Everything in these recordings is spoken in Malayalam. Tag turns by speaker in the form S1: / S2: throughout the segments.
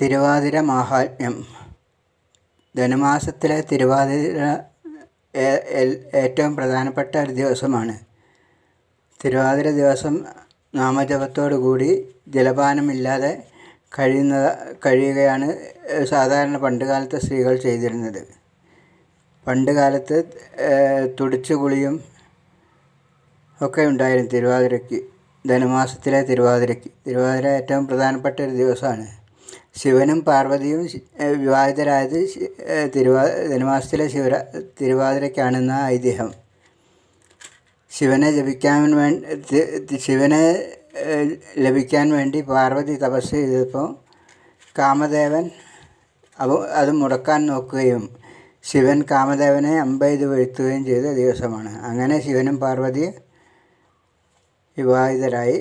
S1: തിരുവാതിര മാഹാത്മ്യം. ധനുമാസത്തിലെ തിരുവാതിര ഏറ്റവും പ്രധാനപ്പെട്ട ഒരു ദിവസമാണ്. തിരുവാതിര ദിവസം നാമജപത്തോടുകൂടി ജലപാനമില്ലാതെ കഴിയുകയാണ് സാധാരണ പണ്ടുകാലത്തെ സ്ത്രീകൾ ചെയ്തിരുന്നത്. പണ്ടുകാലത്ത് തുടിച്ചു കുളിയും ഒക്കെ ഉണ്ടായിരുന്നു തിരുവാതിരയ്ക്ക്. ധനുമാസത്തിലെ തിരുവാതിരയ്ക്ക്. തിരുവാതിര ഏറ്റവും പ്രധാനപ്പെട്ട ഒരു ദിവസമാണ്. ശിവനും പാർവതിയും വിവാഹിതരായത് ധനുമാസത്തിലെ തിരുവാതിരയ്ക്കാണെന്ന ഐതിഹ്യം. ശിവനെ ലഭിക്കാൻ വേണ്ടി പാർവതി തപസ് ചെയ്തപ്പോൾ കാമദേവൻ അത് മുടക്കാൻ നോക്കുകയും ശിവൻ കാമദേവനെ അമ്പെയ്ത് വീഴ്ത്തുകയും ചെയ്ത ദിവസമാണ്. അങ്ങനെ ശിവനും പാർവതിയും വിവാഹിതരായി.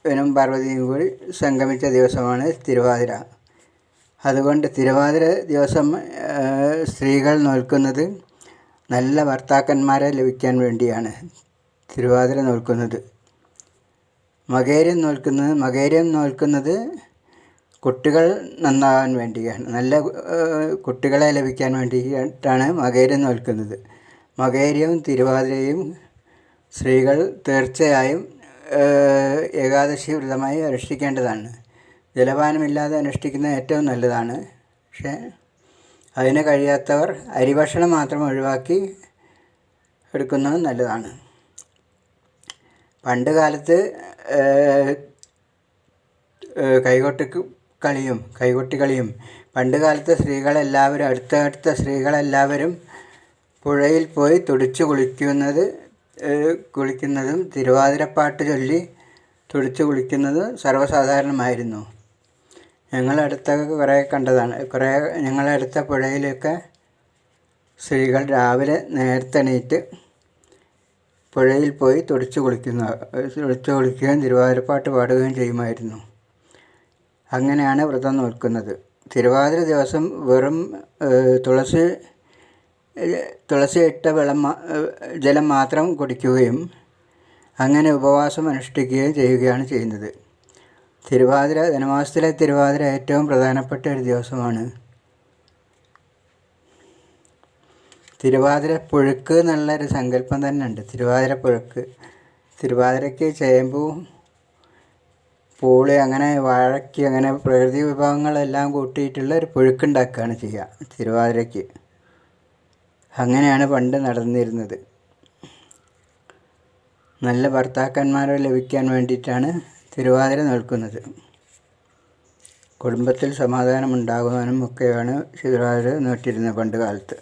S1: ശിവനും പാർവതിയും കൂടി സംഗമിച്ച ദിവസമാണ് തിരുവാതിര. അതുകൊണ്ട് തിരുവാതിര ദിവസം സ്ത്രീകൾ നോൽക്കുന്നത് നല്ല ഭർത്താക്കന്മാരെ ലഭിക്കാൻ വേണ്ടിയാണ് തിരുവാതിര നോൽക്കുന്നത്. മകേര്യം നോൽക്കുന്നത് കുട്ടികൾ നന്നാകാൻ വേണ്ടിയാണ്. നല്ല കുട്ടികളെ ലഭിക്കാൻ വേണ്ടിയിട്ടാണ് മകേര്യം നോൽക്കുന്നത്. മകേര്യവും തിരുവാതിരയും സ്ത്രീകൾ തീർച്ചയായും ഏകാദശി വ്രതമായി അനുഷ്ഠിക്കേണ്ടതാണ്. ജലപാനമില്ലാതെ അനുഷ്ഠിക്കുന്നത് ഏറ്റവും നല്ലതാണ്. പക്ഷേ അതിന് കഴിയാത്തവർ അരിഭക്ഷണം മാത്രം ഒഴിവാക്കി എടുക്കുന്നത് നല്ലതാണ്. പണ്ട് കാലത്ത് കൈകൊട്ടിക്കളിയും പണ്ട് കാലത്തെ അടുത്ത സ്ത്രീകളെല്ലാവരും പുഴയിൽ പോയി തുടിച്ചു കുളിക്കുന്നതും തിരുവാതിരപ്പാട്ട് ചൊല്ലി തുടിച്ചു കുളിക്കുന്നതും സർവ്വസാധാരണമായിരുന്നു. ഞങ്ങളടുത്തൊക്കെ കുറേ കണ്ടതാണ്. ഞങ്ങളടുത്ത പുഴയിലൊക്കെ സ്ത്രീകൾ രാവിലെ നേരത്തെ എണീറ്റ് പുഴയിൽ പോയി തുടിച്ചു കുളിക്കുകയും തിരുവാതിരപ്പാട്ട് പാടുകയും ചെയ്യുമായിരുന്നു. അങ്ങനെയാണ് വ്രതം നോൽക്കുന്നത്. തിരുവാതിര ദിവസം വെറും തുളസി ഇട്ട ജലം മാത്രം കുടിക്കുകയും അങ്ങനെ ഉപവാസം അനുഷ്ഠിക്കുകയും ചെയ്യുകയാണ് ചെയ്യുന്നത്. ധനുമാസത്തിലെ തിരുവാതിര ഏറ്റവും പ്രധാനപ്പെട്ട ഒരു ദിവസമാണ്. തിരുവാതിര പുഴുക്ക് എന്നുള്ളൊരു സങ്കല്പം തന്നെ ഉണ്ട്. തിരുവാതിര പുഴുക്ക്. തിരുവാതിരയ്ക്ക് ചേമ്പു, പൂളി, അങ്ങനെ വാഴയ്ക്ക്, അങ്ങനെ പ്രകൃതി വിഭവങ്ങളെല്ലാം കൂട്ടിയിട്ടുള്ള ഒരു പുഴുക്കുണ്ടാക്കുകയാണ് ചെയ്യുക തിരുവാതിരയ്ക്ക്. അങ്ങനെയാണ് പണ്ട് നടന്നിരുന്നത്. നല്ല ഭർത്താക്കന്മാരെ ലഭിക്കാൻ വേണ്ടിയിട്ടാണ് തിരുവാതിര നോൽക്കുന്നത്. കുടുംബത്തിൽ സമാധാനം ഉണ്ടാകുവാനും ഒക്കെയാണ് തിരുവാതിര നോറ്റിരുന്നത് പണ്ട് കാലത്ത്.